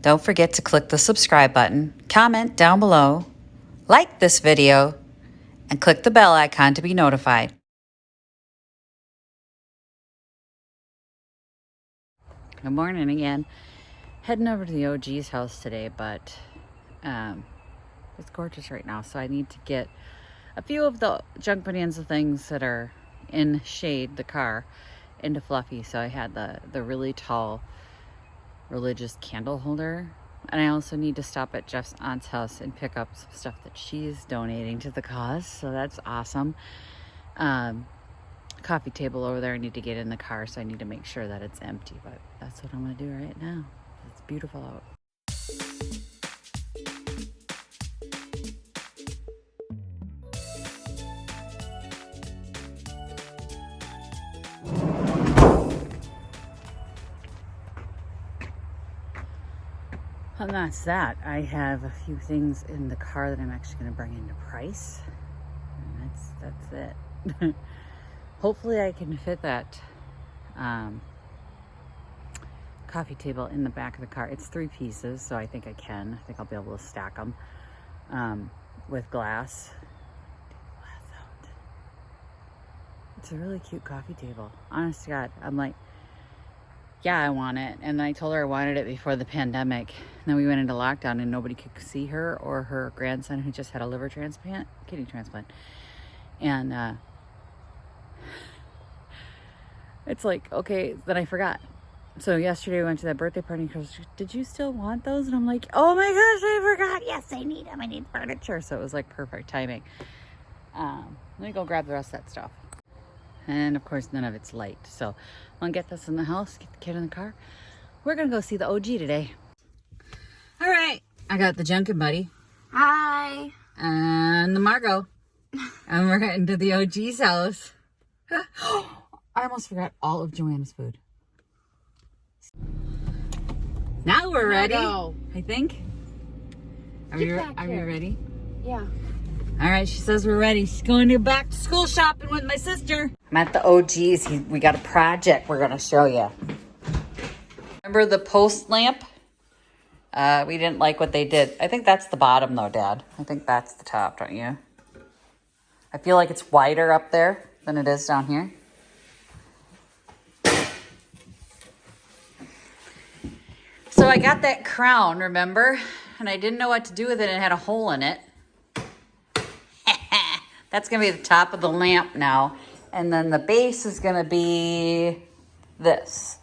Don't forget to click the subscribe button, comment down below, like this video, and click the bell icon to be notified. Good morning again. Heading over to the OG's house today, but it's gorgeous right now, so I need to get a few of the junk bonanza things that are in shade, the car, into Fluffy. So I had the really tall religious candle holder, and I also need to stop at Jeff's aunt's house and pick up some stuff that she's donating to the cause, so that's awesome. Coffee table over there I need to get in the car, so I need to make sure that it's empty, but that's what I'm gonna do right now. It's beautiful out. And that's that. I have a few things in the car that I'm actually going to bring into price. And that's it. Hopefully I can fit that coffee table in the back of the car. It's 3 pieces, so I think I can. I think I'll be able to stack them with glass. It's a really cute coffee table. Honest to God, I'm like, yeah, I want it. And then I told her I wanted it before the pandemic. And then we went into lockdown and nobody could see her or her grandson who just had a liver transplant, kidney transplant. And it's like, okay, then I forgot. So yesterday we went to that birthday party and she goes, did you still want those? And I'm like, oh my gosh, I forgot. Yes, I need them. I need furniture. So it was like perfect timing. Let me go grab the rest of that stuff. And of course, none of it's light. So I'm gonna get this in the house, get the kid in the car. We're gonna go see the OG today. All right, I got the Junkin' Buddy. Hi. And the Margot. And we're heading to the OG's house. I almost forgot all of Joanna's food. Now we're ready, I think. Are we ready? Yeah. All right, she says we're ready. She's going to back to school shopping with my sister. I'm at the OG's. We got a project we're going to show you. Remember the post lamp? We didn't like what they did. I think that's the bottom though, Dad. I think that's the top, don't you? I feel like it's wider up there than it is down here. So I got that crown, remember? And I didn't know what to do with it, and it had a hole in it. That's going to be the top of the lamp now. And then the base is going to be this.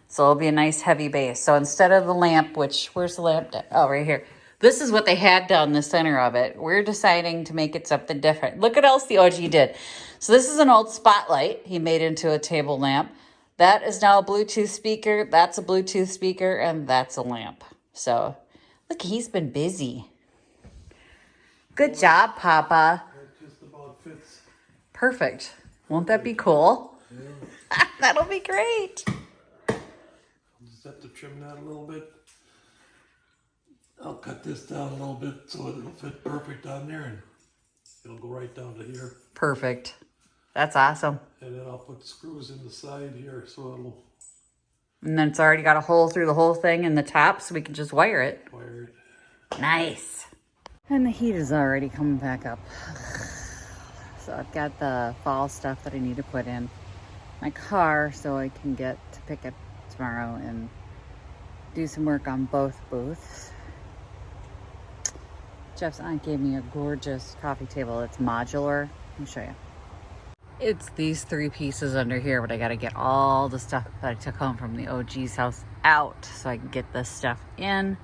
So it'll be a nice heavy base. So instead of the lamp, which, where's the lamp? Oh, right here. This is what they had down the center of it. We're deciding to make it something different. Look what else the OG did. So this is an old spotlight he made into a table lamp. That is now a Bluetooth speaker. That's a Bluetooth speaker. And that's a lamp. So look, he's been busy. Good job, Papa. That just about fits. Perfect. Won't that be cool? Yeah. That'll be great. I'll just have to trim that a little bit. I'll cut this down a little bit so it'll fit perfect on there, and it'll go right down to here. Perfect. That's awesome. And then I'll put screws in the side here so it'll And then it's already got a hole through the whole thing in the top, so we can just wire it. wire it. Nice. And the heat is already coming back up. So I've got the fall stuff that I need to put in my car so I can get to pick it tomorrow and do some work on both booths. Jeff's aunt gave me a gorgeous coffee table. It's modular. Let me show you. It's these 3 pieces under here, but I got to get all the stuff that I took home from the OG's house out so I can get this stuff in.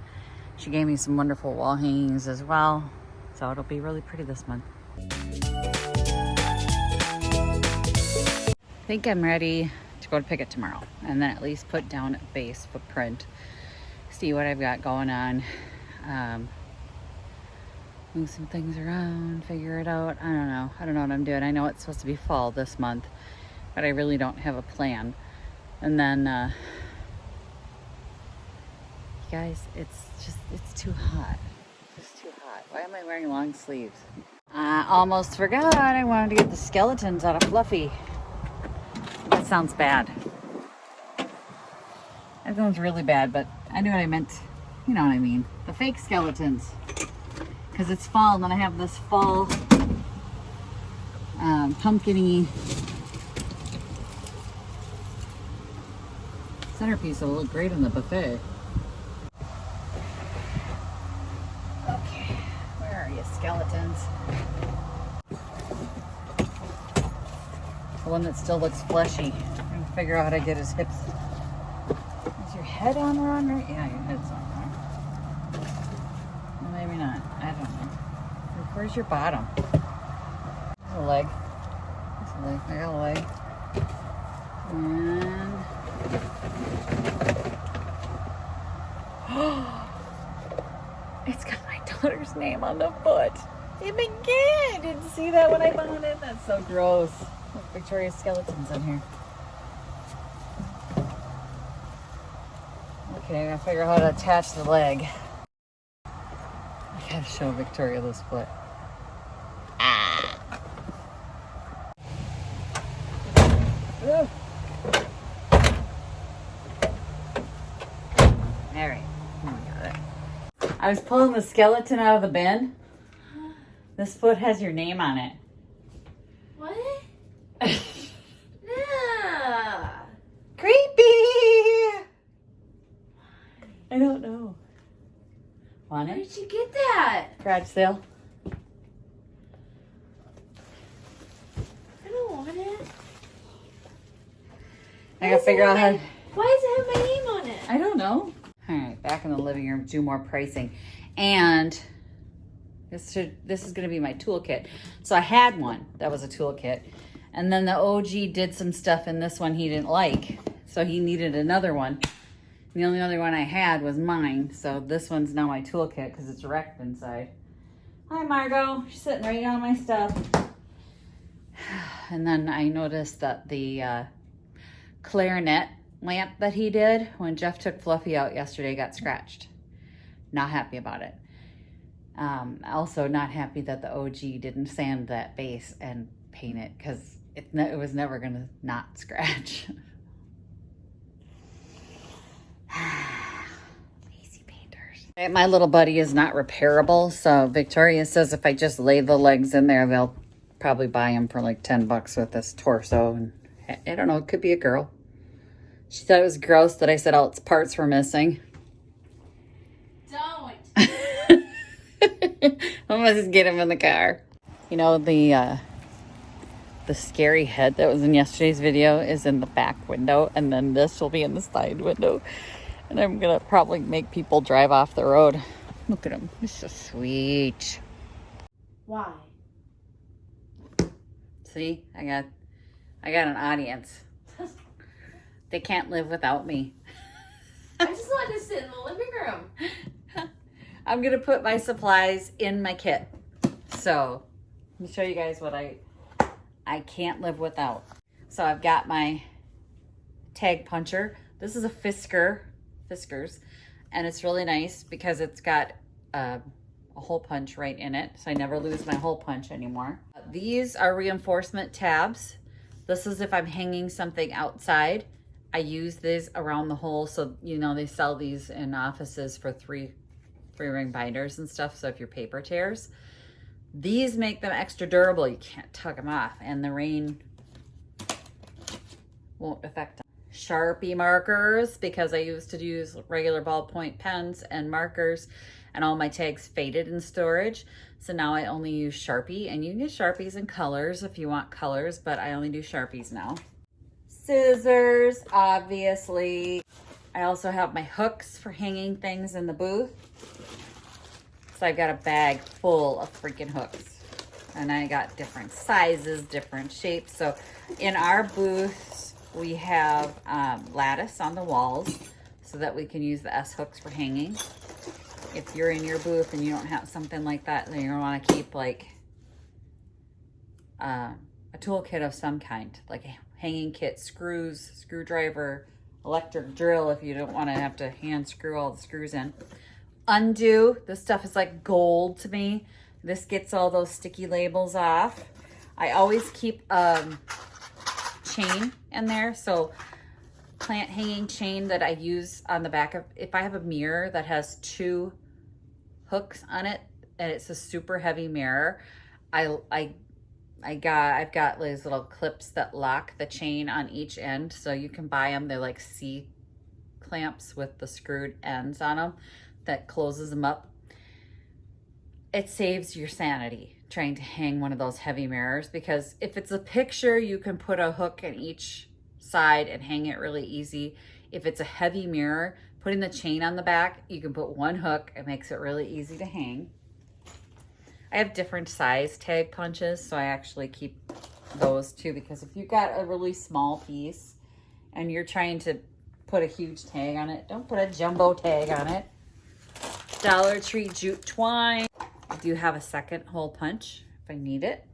She gave me some wonderful wall hangings as well, so it'll be really pretty this month. I think I'm ready to go to pick it tomorrow, and then at least put down a base footprint, see what I've got going on, move some things around, figure it out. I don't know what I'm doing. I know it's supposed to be fall this month, but I really don't have a plan. And then guys, it's too hot. It's too hot. Why am I wearing long sleeves? I almost forgot I wanted to get the skeletons out of Fluffy. That sounds bad. That sounds really bad, but I knew what I meant. You know what I mean. The fake skeletons. Because it's fall, and then I have this fall pumpkin-y centerpiece that will look great in the buffet. Okay, where are you, skeletons? The one that still looks fleshy. I'm trying to figure out how to get his hips. Is your head on wrong? Right? Yeah, your head's on wrong. Well, maybe not. I don't know. Where's your bottom? A leg. That's a leg. I got a leg. And it's got my daughter's name on the foot. It began. Didn't see that when I found it. That's so gross. Look, Victoria's skeletons in here. Okay, I gotta figure out how to attach the leg. I gotta show Victoria this foot. Ah. Ooh. All right, we got it. I was pulling the skeleton out of the bin. This foot has your name on it. What? No. Creepy! I don't know. Want Where it? did you get that? Garage sale. I don't want it. I gotta figure out how. Why does it have my name on it? I don't know. All right, back in the living room, do more pricing. And this is gonna be my toolkit. So I had one that was a toolkit. And then the OG did some stuff in this one he didn't like. So he needed another one. The only other one I had was mine. So this one's now my toolkit because it's wrecked inside. Hi, Margot. She's sitting right on my stuff. And then I noticed that the clarinet lamp that he did when Jeff took Fluffy out yesterday got scratched. Not happy about it. Also not happy that the OG didn't sand that base and paint it because it was never gonna not scratch. Lazy painters. My little buddy is not repairable, so Victoria says if I just lay the legs in there, they'll probably buy him for like $10 with this torso. And I don't know, it could be a girl. She thought it was gross that I said all its parts were missing. Don't. I'm gonna just get him in the car. You know, the scary head that was in yesterday's video is in the back window, and then this will be in the side window. And I'm gonna probably make people drive off the road. Look at him, he's so sweet. Why? See, I got an audience. They can't live without me. I just wanted to sit in the living room. I'm gonna put my supplies in my kit. So let me show you guys what I can't live without. So I've got my tag puncher. This is a Fiskars, and it's really nice because it's got a hole punch right in it, so I never lose my hole punch anymore. These are reinforcement tabs. This is if I'm hanging something outside. I use these around the hole, so you know they sell these in offices for three ring binders and stuff, so if your paper tears. These make them extra durable. You can't tug them off, and the rain won't affect them. Sharpie markers, because I used to use regular ballpoint pens and markers, and all my tags faded in storage. So now I only use Sharpie, and you can get Sharpies in colors if you want colors, but I only do Sharpies now. Scissors, obviously. I also have my hooks for hanging things in the booth. So I've got a bag full of freaking hooks. And I got different sizes, different shapes. So in our booths, we have lattice on the walls so that we can use the S hooks for hanging. If you're in your booth and you don't have something like that, then you're gonna wanna keep like a toolkit of some kind, like a hanging kit, screws, screwdriver, electric drill if you don't wanna have to hand screw all the screws in. Undo, this stuff is like gold to me. This gets all those sticky labels off. I always keep chain in there, so plant hanging chain that I use on the back of, if I have a mirror that has 2 hooks on it and it's a super heavy mirror, I've got these little clips that lock the chain on each end, so you can buy them. They're like C clamps with the screwed ends on them that closes them up. It saves your sanity trying to hang one of those heavy mirrors, because if it's a picture, you can put a hook in each side and hang it really easy. If it's a heavy mirror, putting the chain on the back, you can put 1 hook. It makes it really easy to hang. I have different size tag punches, so I actually keep those too, because if you've got a really small piece and you're trying to put a huge tag on it, don't put a jumbo tag on it. Dollar Tree jute twine. I do have a second hole punch if I need it.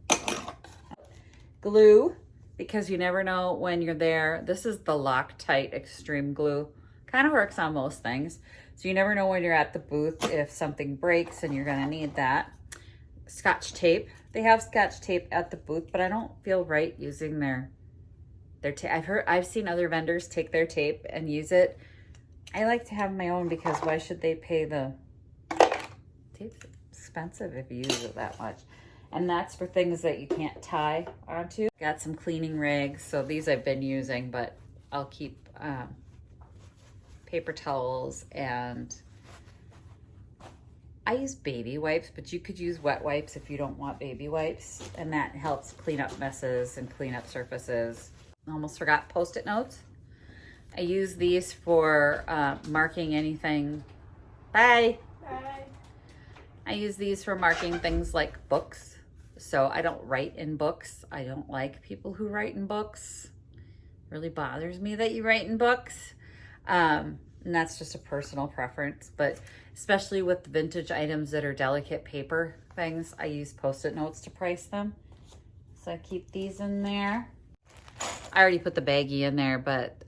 Glue, because you never know when you're there. This is the Loctite Extreme Glue. Kind of works on most things. So you never know when you're at the booth if something breaks and you're gonna need that. Scotch tape. They have Scotch tape at the booth, but I don't feel right using their tape. I've seen other vendors take their tape and use it. I like to have my own, because why should they pay the tape's expensive if you use it that much. And that's for things that you can't tie onto. Got some cleaning rags. So these I've been using, but I'll keep paper towels, and I use baby wipes, but you could use wet wipes if you don't want baby wipes. And that helps clean up messes and clean up surfaces. Almost forgot Post-it notes. I use these for marking anything. Bye. Bye. I use these for marking things like books. So I don't write in books. I don't like people who write in books. It really bothers me that you write in books. And that's just a personal preference. But especially with vintage items that are delicate paper things, I use Post-it notes to price them. So I keep these in there. I already put the baggie in there, but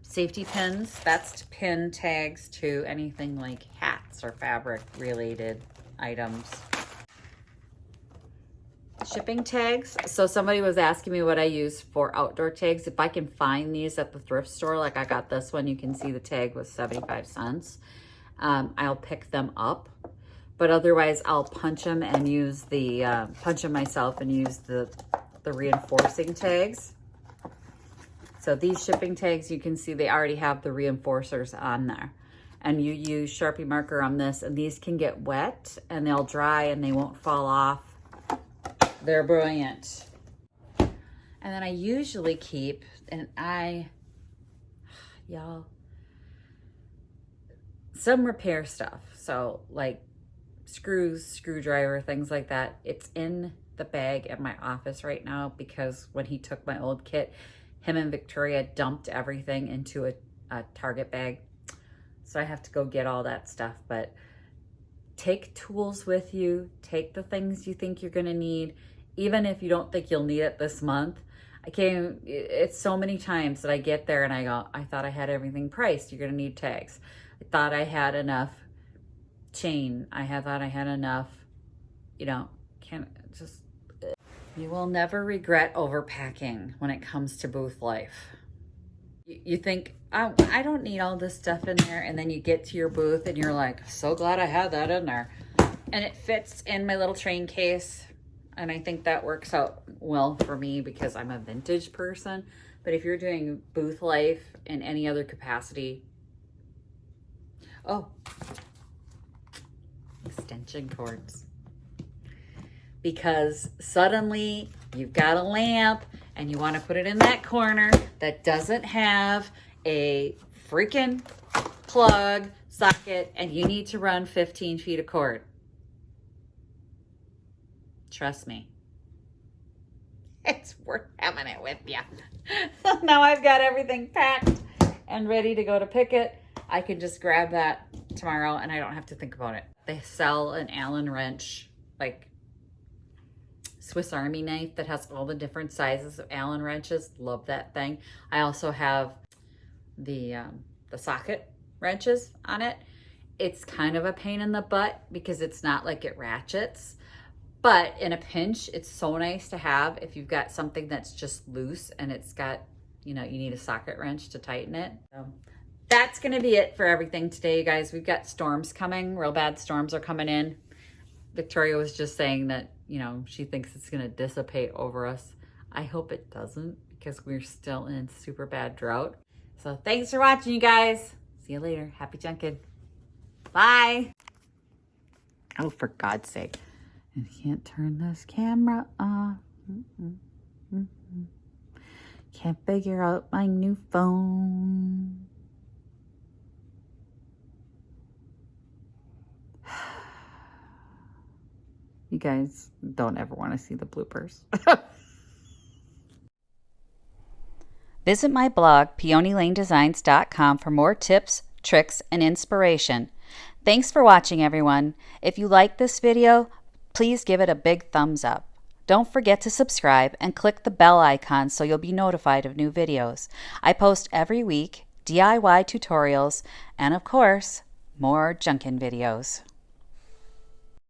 safety pins, that's to pin tags to anything like hats or fabric related items. Shipping tags. So somebody was asking me what I use for outdoor tags. If I can find these at the thrift store, like I got this one, you can see the tag was 75 cents. I'll pick them up, but otherwise I'll punch them and use the, punch them myself and use the reinforcing tags. So these shipping tags, you can see they already have the reinforcers on there. And you use Sharpie marker on this, and these can get wet and they'll dry and they won't fall off. They're brilliant. And then I usually keep, and y'all, some repair stuff. So like screws, screwdriver, things like that. It's in the bag at my office right now, because when he took my old kit, him and Victoria dumped everything into a Target bag. So I have to go get all that stuff. But take tools with you. Take the things you think you're gonna need, even if you don't think you'll need it this month. It's so many times that I get there and I go, I thought I had everything priced. You're gonna need tags. I thought I had enough chain. Thought I had enough, you will never regret overpacking when it comes to booth life. You think, I don't need all this stuff in there, and then you get to your booth and you're like, so glad I had that in there. And it fits in my little train case, and I think that works out well for me because I'm a vintage person. But if you're doing booth life in any other capacity, extension cords. Because suddenly you've got a lamp and you want to put it in that corner that doesn't have a freaking plug socket, and you need to run 15 feet of cord. Trust me. It's worth having it with you. So now I've got everything packed and ready to go to pick it. I can just grab that tomorrow and I don't have to think about it. They sell an Allen wrench, like Swiss Army knife, that has all the different sizes of Allen wrenches. Love that thing. I also have the socket wrenches on it. It's kind of a pain in the butt because it's not like it ratchets, but in a pinch, it's so nice to have if you've got something that's just loose and it's got you need a socket wrench to tighten it. So that's going to be it for everything today, you guys. We've got storms coming. Real bad storms are coming in. Victoria was just saying that, she thinks it's going to dissipate over us. I hope it doesn't, because we're still in super bad drought. So thanks for watching, you guys. See you later. Happy junking. Bye. Oh, for God's sake. I can't turn this camera off. Can't figure out my new phone. You guys don't ever want to see the bloopers. Visit my blog, peonylanedesigns.com, for more tips, tricks, and inspiration. Thanks for watching, everyone. If you like this video, please give it a big thumbs up. Don't forget to subscribe and click the bell icon so you'll be notified of new videos. I post every week DIY tutorials and, of course, more junkin' videos.